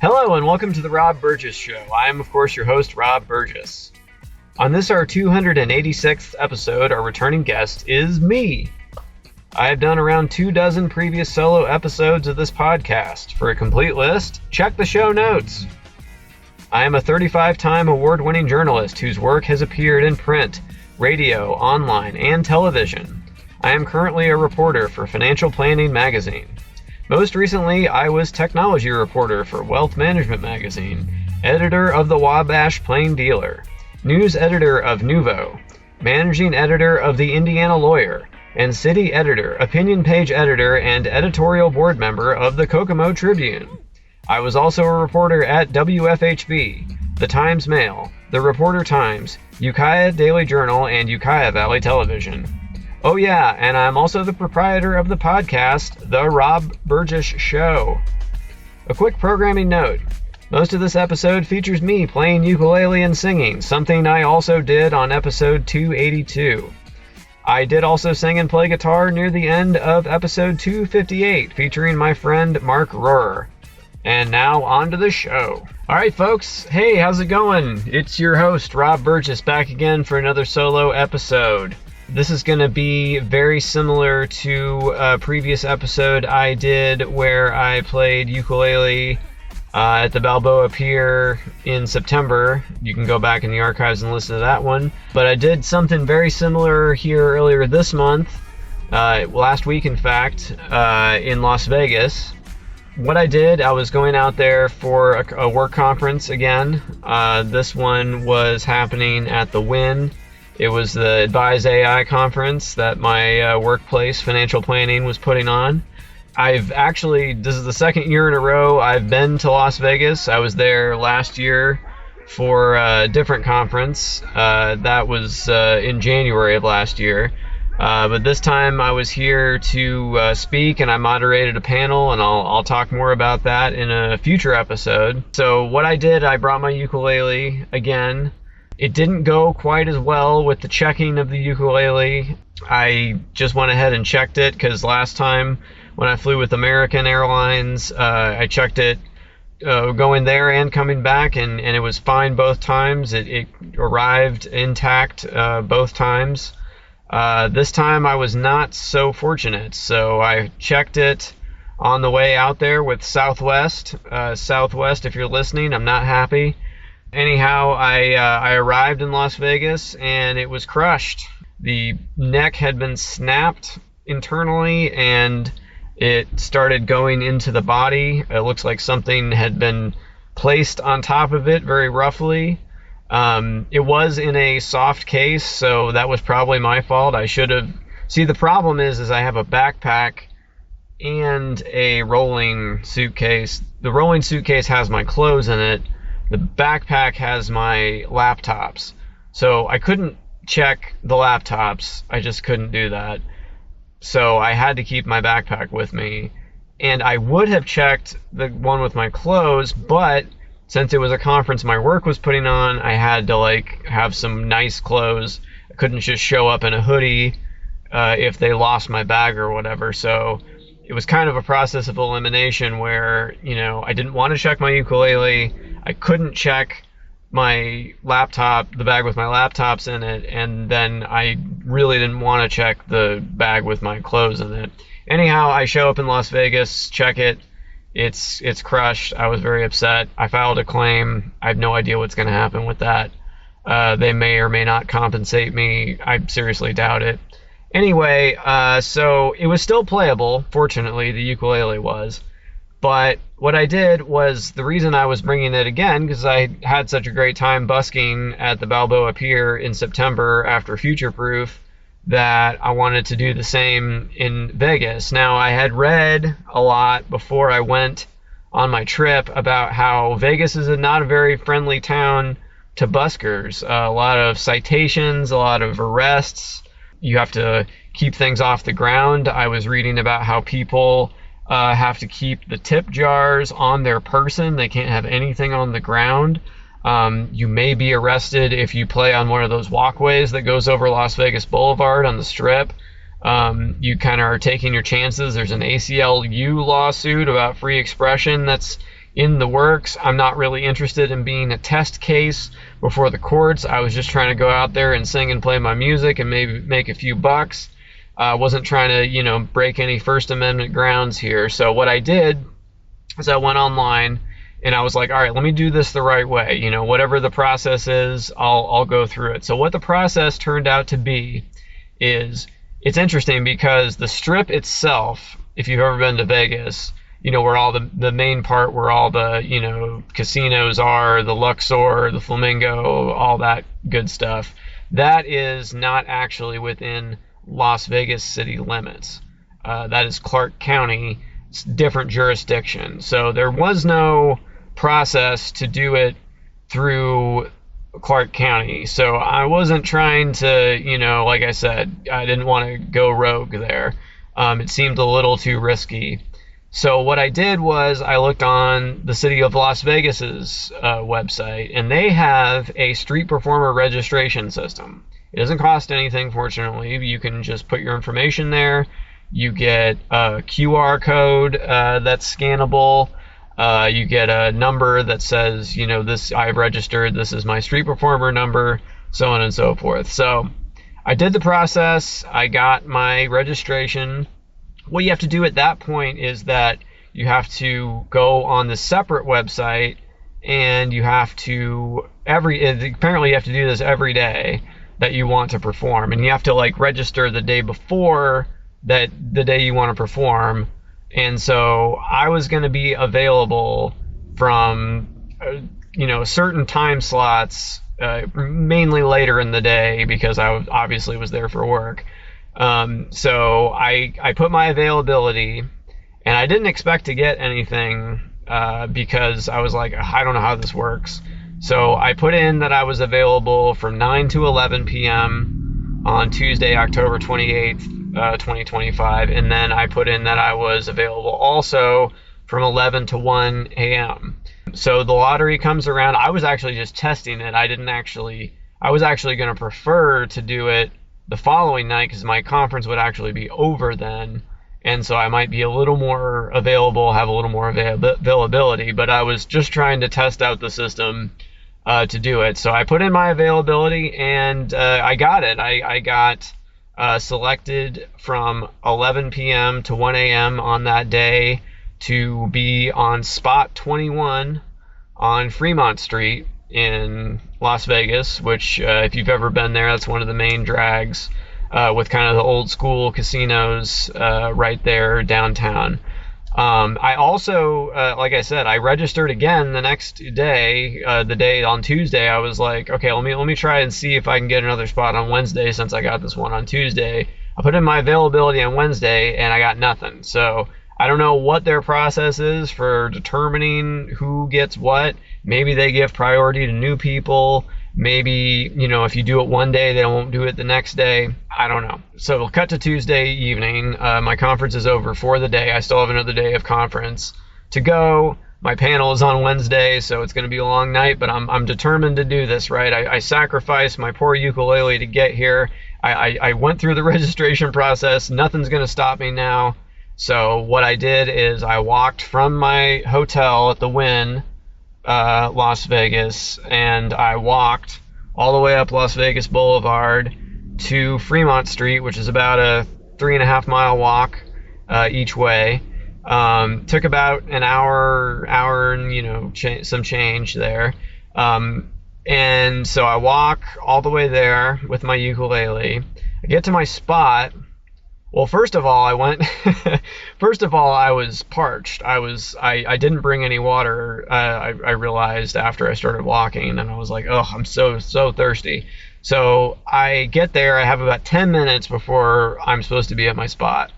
Hello and welcome to the Rob Burgess Show. I am, of course, your host, Rob Burgess. On this, our 286th episode, our returning guest is me. I have done around 24 previous solo episodes of this podcast. For a complete list, check the show notes. I am a 35-time award-winning journalist whose work has appeared in print, radio, online, and television. I am currently a reporter for Financial Planning magazine. Most recently, I was technology reporter for Wealth Management magazine, editor of the Wabash Plain Dealer, news editor of Nuvo, managing editor of the Indiana Lawyer, and city editor, opinion page editor, and editorial board member of the Kokomo Tribune. I was also a reporter at WFHB, the Times Mail, the Reporter Times, Ukiah Daily Journal, and Ukiah Valley Television. Oh yeah, and I'm also the proprietor of the podcast, The Rob Burgess Show. A quick programming note. Most of this episode features me playing ukulele and singing, something I also did on episode 282. I did also sing and play guitar near the end of episode 258, featuring my friend Mark Rohrer. And now on to the show. Alright folks, hey, how's it going? It's your host, Rob Burgess, back again for another solo episode. This is going to be very similar to a previous episode I did where I played ukulele at the Balboa Pier in September. You can go back in the archives and listen to that one. But I did something very similar here earlier this month, last week in fact, in Las Vegas. What I did, I was going out there for a work conference again. This one was happening at the Wynn. It was the Advise AI conference that my workplace, Financial Planning, was putting on. This is the second year in a row I've been to Las Vegas. I was there last year for a different conference. That was in January of last year. But this time I was here to speak, and I moderated a panel, and I'll talk more about that in a future episode. So what I did, I brought my ukulele again. It didn't go quite as well with the checking of the ukulele. I just went ahead and checked it because last time when I flew with American Airlines, I checked it going there and coming back, and it was fine both times. It arrived intact both times. This time I was not so fortunate, so I checked it on the way out there with Southwest. Southwest, if you're listening, I'm not happy. Anyhow, I arrived in Las Vegas and it was crushed. The neck had been snapped internally and it started going into the body. It looks like something had been placed on top of it very roughly. It was in a soft case, so that was probably my fault. I should have... See, the problem is I have a backpack and a rolling suitcase. The rolling suitcase has my clothes in it. The backpack has my laptops. So I couldn't check the laptops. I just couldn't do that. So I had to keep my backpack with me. And I would have checked the one with my clothes, but since it was a conference my work was putting on, I had to have some nice clothes. I couldn't just show up in a hoodie if they lost my bag or whatever. So it was kind of a process of elimination where, I didn't want to check my ukulele. I couldn't check my laptop, the bag with my laptops in it, and then I really didn't want to check the bag with my clothes in it. Anyhow, I show up in Las Vegas, check it. It's crushed. I was very upset. I filed a claim. I have no idea what's going to happen with that. They may or may not compensate me. I seriously doubt it. Anyway, so it was still playable. Fortunately, the ukulele was. But what I did was, the reason I was bringing it again, because I had such a great time busking at the Balboa Pier in September after Future Proof, that I wanted to do the same in Vegas. Now, I had read a lot before I went on my trip about how Vegas is not a very friendly town to buskers. A lot of citations, a lot of arrests. You have to keep things off the ground. I was reading about how people have to keep the tip jars on their person. They can't have anything on the ground. You may be arrested if you play on one of those walkways that goes over Las Vegas Boulevard on the Strip. You kind of are taking your chances. There's an ACLU lawsuit about free expression that's in the works. I'm not really interested in being a test case before the courts. I was just trying to go out there and sing and play my music and maybe make a few bucks. I wasn't trying to, break any First Amendment grounds here. So what I did is I went online and I was like, all right, let me do this the right way. Whatever the process is, I'll go through it. So what the process turned out to be is, it's interesting because the Strip itself, if you've ever been to Vegas, where all the main part where all the, casinos are, the Luxor, the Flamingo, all that good stuff, that is not actually within Las Vegas city limits. That is Clark County, different jurisdiction. So there was no process to do it through Clark County. So I wasn't trying to, like I said, I didn't want to go rogue there. It seemed a little too risky. So what I did was I looked on the city of Las Vegas's website, and they have a street performer registration system. It doesn't cost anything, fortunately. You can just put your information there. You get a QR code that's scannable. You get a number that says, this I've registered, this is my street performer number, so on and so forth. So I did the process. I got my registration. What you have to do at that point is that you have to go on the separate website, and you have to apparently you have to do this every day that you want to perform, and you have to register the day before the day you want to perform. And so I was going to be available from certain time slots, mainly later in the day, because I obviously was there for work. So I put my availability, and I didn't expect to get anything because I was like, I don't know how this works. So I put in that I was available from 9 to 11 p.m. on Tuesday, October 28th, 2025. And then I put in that I was available also from 11 to 1 a.m. So the lottery comes around. I was actually just testing it. I was actually going to prefer to do it the following night because my conference would actually be over then. And so I might be a little more available, have a little more availability, but I was just trying to test out the system to do it. So I put in my availability, and I got it. I got selected from 11 p.m. to 1 a.m. on that day to be on spot 21 on Fremont Street in Las Vegas, which if you've ever been there, that's one of the main drags with kind of the old school casinos right there downtown. I also, like I said, I registered again the next day. The day on Tuesday, I was like, okay, let me try and see if I can get another spot on Wednesday since I got this one on Tuesday. I put in my availability on Wednesday, and I got nothing. So I don't know what their process is for determining who gets what. Maybe they give priority to new people. Maybe, if you do it one day, they won't do it the next day. I don't know. So we'll cut to Tuesday evening. My conference is over for the day. I still have another day of conference to go. My panel is on Wednesday, so it's going to be a long night, but I'm determined to do this, right? I sacrificed my poor ukulele to get here. I went through the registration process. Nothing's going to stop me now. So what I did is I walked from my hotel at the Wynn, Las Vegas, and I walked all the way up Las Vegas Boulevard to Fremont Street, which is about a 3.5 mile walk each way. Took about an hour and some change there. And so I walk all the way there with my ukulele. I get to my spot. Well, first of all, I was parched. I didn't bring any water. I realized after I started walking, and I was like, oh, I'm so thirsty. So I get there. I have about 10 minutes before I'm supposed to be at my spot.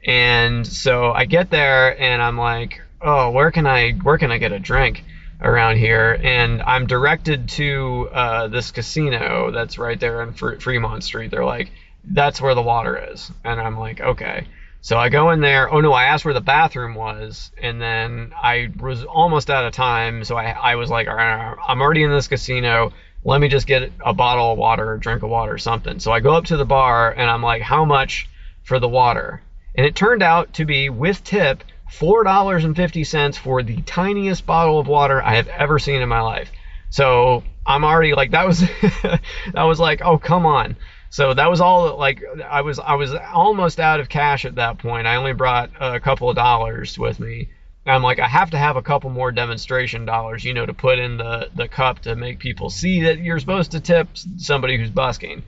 And so I get there, and I'm like, oh, where can I get a drink around here? And I'm directed to this casino that's right there on Fremont Street. They're like, that's where the water is. And I'm like, okay. So I go in there. Oh no, I asked where the bathroom was, and then I was almost out of time. So I was like, all right, I'm already in this casino. Let me just get a bottle of water, a drink of water, or something. So I go up to the bar, and I'm like, how much for the water? And it turned out to be, with tip, $4.50 for the tiniest bottle of water I have ever seen in my life. So I'm already like, that was that was like, oh, come on. So that was all, like, I was almost out of cash at that point. I only brought a couple of dollars with me. And I'm like, I have to have a couple more demonstration dollars, you know, to put in the cup to make people see that you're supposed to tip somebody who's busking.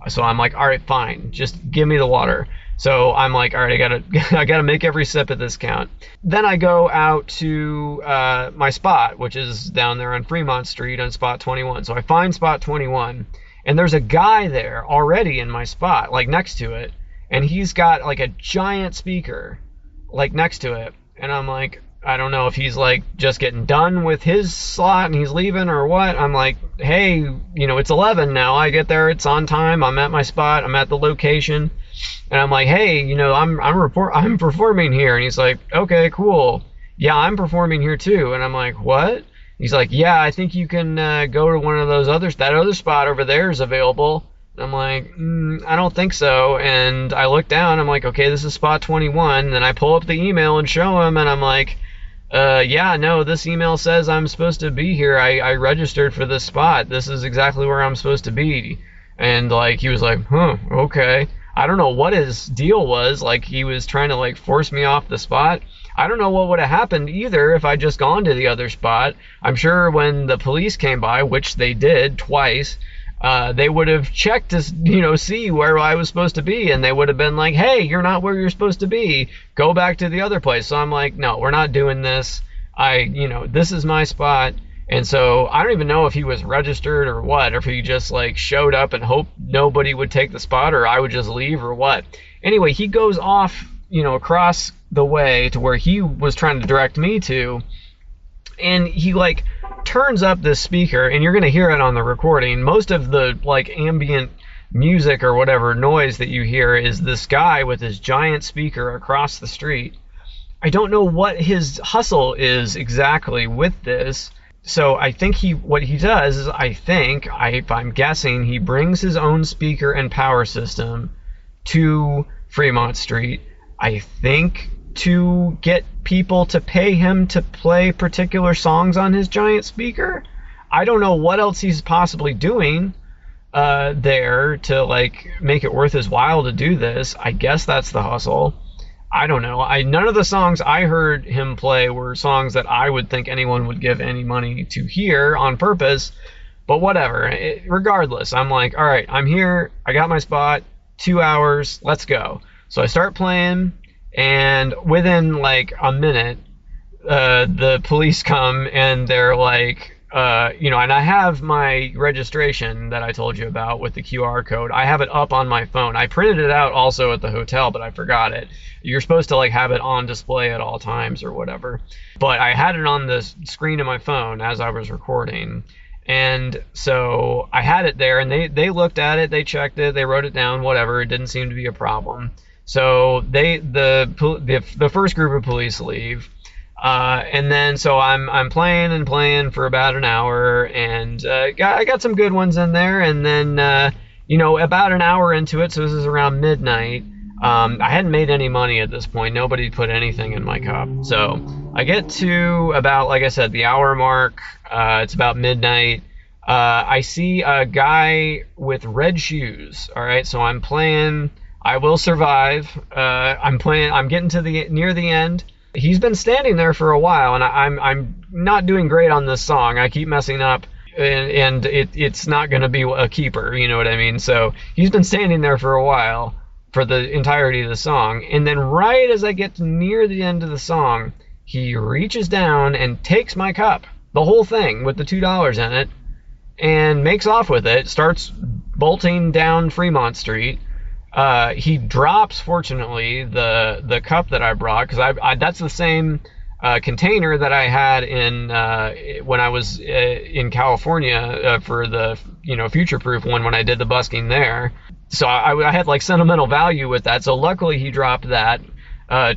So I'm like, all right, fine, just give me the water. So I'm like, all right, I gotta make every sip of this count. Then I go out to my spot, which is down there on Fremont Street on spot 21. So I find spot 21, and there's a guy there already in my spot, like next to it, and he's got like a giant speaker like next to it. And I'm like, I don't know if he's like just getting done with his slot and he's leaving or what. I'm like, hey, you know, it's 11 now. I get there, it's on time. I'm at my spot. I'm at the location. And I'm like, hey, you know, I'm performing here. And he's like, okay, cool. Yeah, I'm performing here too. And I'm like, what? He's like, yeah, I think you can go to one of those others. That other spot over there is available. And I'm like, I don't think so. And I look down. I'm like, okay, this is spot 21. And I pull up the email and show him. And I'm like, yeah, no, this email says I'm supposed to be here. I registered for this spot. This is exactly where I'm supposed to be. And like, he was like, huh, okay. I don't know what his deal was. Like, he was trying to like force me off the spot. I don't know what would have happened either if I'd just gone to the other spot. I'm sure when the police came by, which they did twice, they would have checked to, you know, see where I was supposed to be, and they would have been like, hey, you're not where you're supposed to be. Go back to the other place. So I'm like, no, we're not doing this. You know, this is my spot. And so I don't even know if he was registered or what, or if he just like showed up and hoped nobody would take the spot or I would just leave or what. Anyway, he goes off, you know, across the way to where he was trying to direct me to, and he like turns up this speaker, and you're going to hear it on the recording. Most of the like ambient music or whatever noise that you hear is this guy with his giant speaker across the street. I don't know what his hustle is exactly with this. So I think what he does is, if I'm guessing, he brings his own speaker and power system to Fremont Street, I think, to get people to pay him to play particular songs on his giant speaker. I don't know what else he's possibly doing there to like make it worth his while to do this. I guess that's the hustle. I don't know. None of the songs I heard him play were songs that I would think anyone would give any money to hear on purpose, but whatever. Regardless, I'm like, all right, I'm here. I got my spot. 2 hours. Let's go. So I start playing, and within like a minute, the police come, and they're like, you know, and I have my registration that I told you about with the QR code. I have it up on my phone. I printed it out also at the hotel, but I forgot it. You're supposed to like have it on display at all times or whatever. But I had it on the screen of my phone as I was recording. And so I had it there, and they looked at it, they checked it, they wrote it down, whatever. It didn't seem to be a problem. So the first group of police leave. And then so I'm playing and playing for about an hour, and I got some good ones in there. And then you know, about an hour into it, so this is around midnight, I hadn't made any money at this point. Nobody put anything in my cup. So I get to about, like I said, the hour mark. It's about midnight. I see a guy with red shoes. All right, so I'm playing I Will Survive. I'm getting to near the end. He's been standing there for a while, and I'm not doing great on this song. I keep messing up, and it's not going to be a keeper, you know what I mean? So he's been standing there for a while for the entirety of the song, and then right as I get near the end of the song, he reaches down and takes my cup, the whole thing with the $2 in it, and makes off with it, starts bolting down Fremont Street. He drops, fortunately, the cup that I brought, because that's the same container that I had in when I was in California for the Future Proof one when I did the busking there. So I had like sentimental value with that. So luckily he dropped that.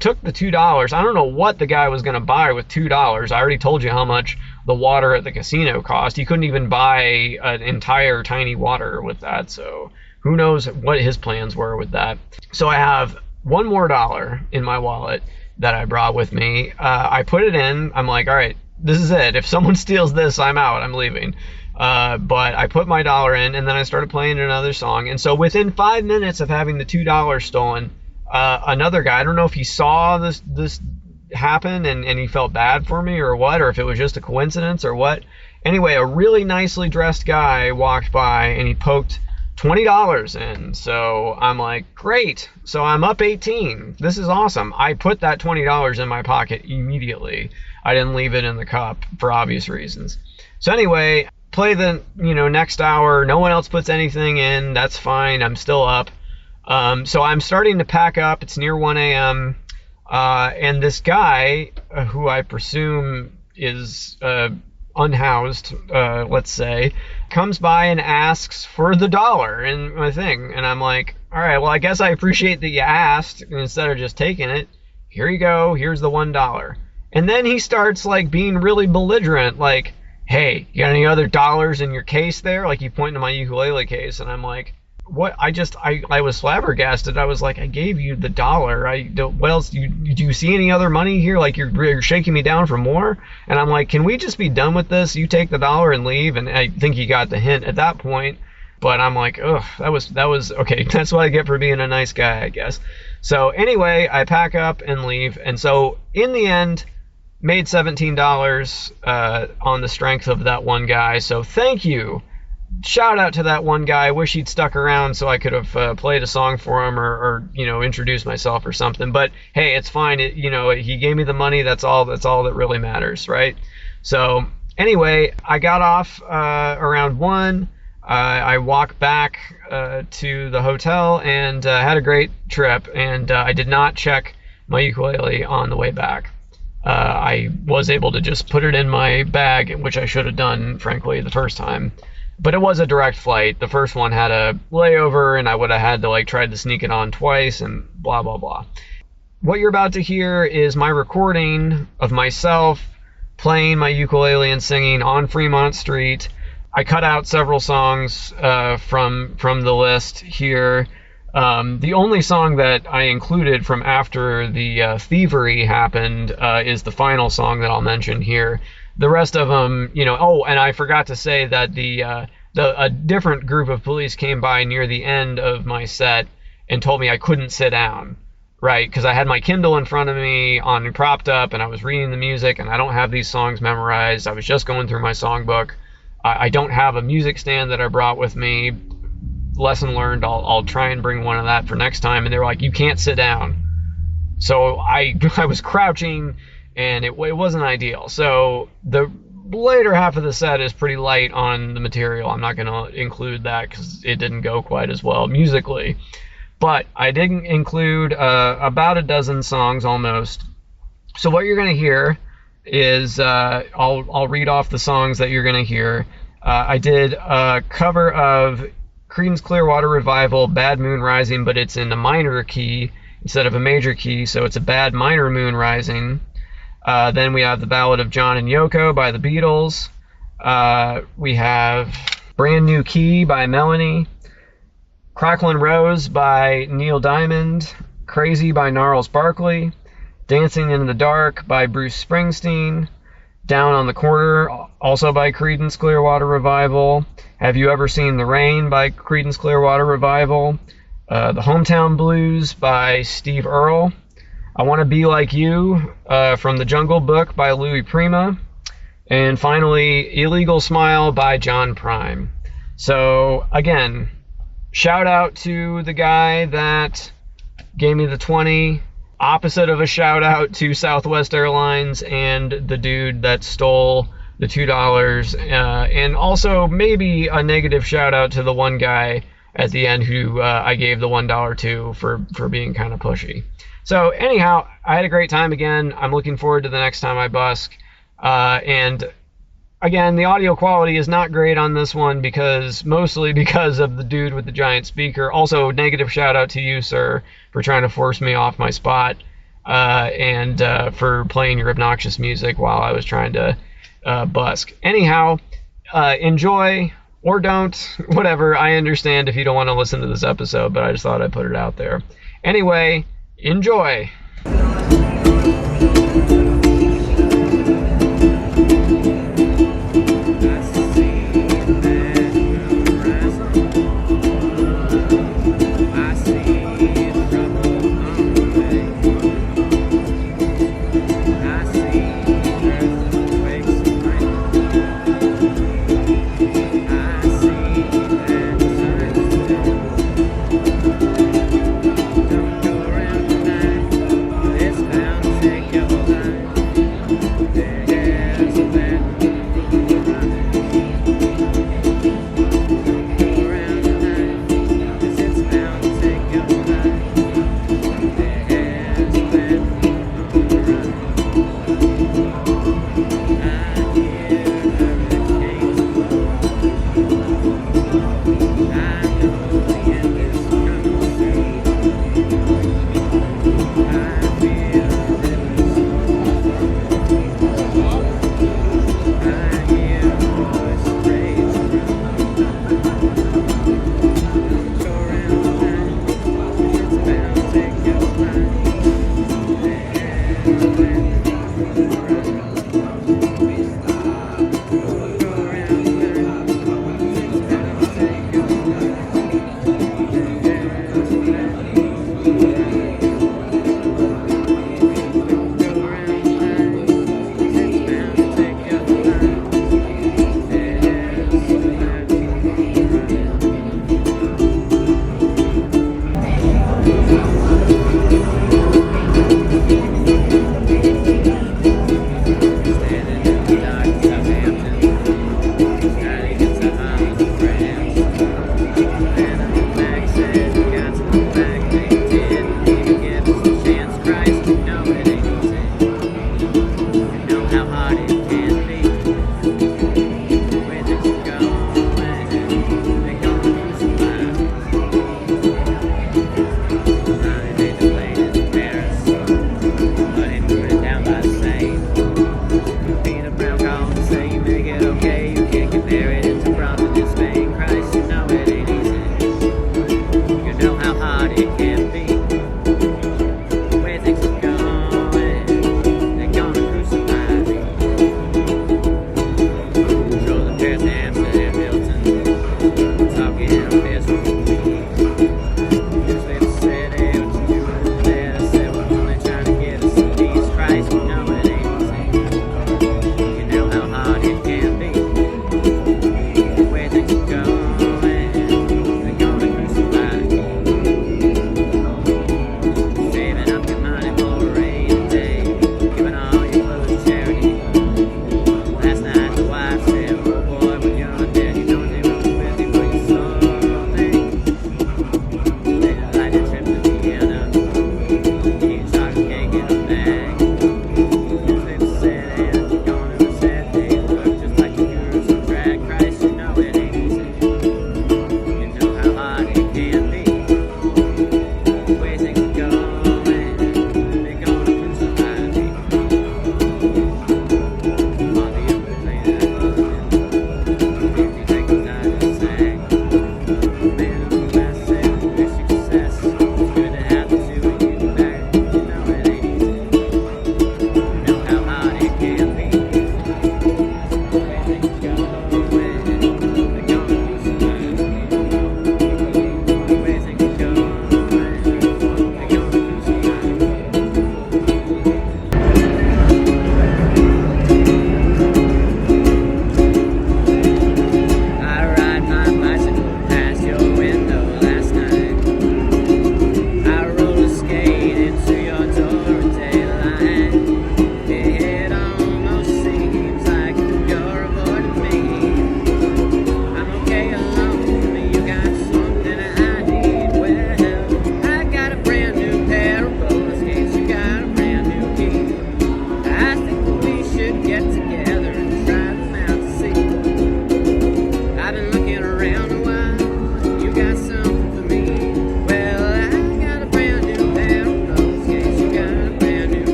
Took the $2. I don't know what the guy was going to buy with $2. I already told you how much the water at the casino cost. He couldn't even buy an entire tiny water with that. So who knows what his plans were with that. So I have one more dollar in my wallet. that I brought with me. I put it in. I'm like, all right, this is it. If someone steals this, I'm out. I'm leaving. But I put my dollar in, and then I started playing another song. And so within 5 minutes of having the $2 stolen, another guy, I don't know if he saw this happen and he felt bad for me or what, or if it was just a coincidence or what. Anyway, a really nicely dressed guy walked by and he poked $20 in. So I'm like, great. So I'm up 18. This is awesome. I put that $20 in my pocket immediately. I didn't leave it in the cup for obvious reasons. So anyway, play the next hour. No one else puts anything in. That's fine. I'm still up. So I'm starting to pack up. It's near 1 a.m. And this guy, who I presume is unhoused, let's say, comes by and asks for the dollar in my thing. And I'm like, all right, well, I guess I appreciate that you asked instead of just taking it. Here you go. Here's the $1. And then he starts like being really belligerent, like, hey, you got any other dollars in your case there? Like, he pointed to my ukulele case, and I'm like, what? I was flabbergasted. I was like, I gave you the dollar. What else? Do you see any other money here? Like, you're shaking me down for more? And I'm like, can we just be done with this? You take the dollar and leave. And I think he got the hint at that point. But I'm like, ugh, that was okay. That's what I get for being a nice guy, I guess. So anyway, I pack up and leave. And so in the end, made $17 on the strength of that one guy. So thank you. Shout out to that one guy. I wish he'd stuck around so I could have played a song for him or introduced myself or something. But hey, it's fine. He gave me the money. That's all that really matters, right? So anyway, I got off around 1. I walked back to the hotel and had a great trip. And I did not check my ukulele on the way back. I was able to just put it in my bag, which I should have done, frankly, the first time. But it was a direct flight. The first one had a layover, and I would have had to try to sneak it on twice and blah, blah, blah. What you're about to hear is my recording of myself playing my ukulele and singing on Fremont Street. I cut out several songs from the list here. The only song that I included from after the thievery happened is the final song that I'll mention here. The rest of them, oh, and I forgot to say that a different group of police came by near the end of my set and told me I couldn't sit down, right? Because I had my Kindle in front of me propped up, and I was reading the music, and I don't have these songs memorized. I was just going through my songbook. I don't have a music stand that I brought with me. Lesson learned. I'll try and bring one of that for next time. And they were like, you can't sit down. So I was crouching, and it wasn't ideal. So the later half of the set is pretty light on the material. I'm not going to include that because it didn't go quite as well musically. But I did include about a dozen songs almost. So what you're going to hear is I'll read off the songs that you're going to hear. I did a cover of Creedence Clearwater Revival, Bad Moon Rising, but it's in a minor key instead of a major key, so it's a bad minor moon rising. Then we have the Ballad of John and Yoko by the Beatles. We have Brand New Key by Melanie. Cracklin' Rose by Neil Diamond. Crazy by Gnarls Barkley. Dancing in the Dark by Bruce Springsteen. Down on the Corner, also by Creedence Clearwater Revival. Have You Ever Seen the Rain by Creedence Clearwater Revival. The Hometown Blues by Steve Earle. I Want to Be Like You from The Jungle Book by Louis Prima. And finally, Illegal Smile by John Prime. So, again, shout out to the guy that gave me the 20. Opposite of a shout out to Southwest Airlines and the dude that stole the $2. And also maybe a negative shout out to the one guy at the end who I gave the $1 to for being kind of pushy. So anyhow, I had a great time again. I'm looking forward to the next time I busk. And again, the audio quality is not great on this one mostly because of the dude with the giant speaker. Also, negative shout out to you, sir, for trying to force me off my spot and for playing your obnoxious music while I was trying to busk. Anyhow, enjoy or don't, whatever. I understand if you don't want to listen to this episode, but I just thought I'd put it out there. Anyway, enjoy. Talking on this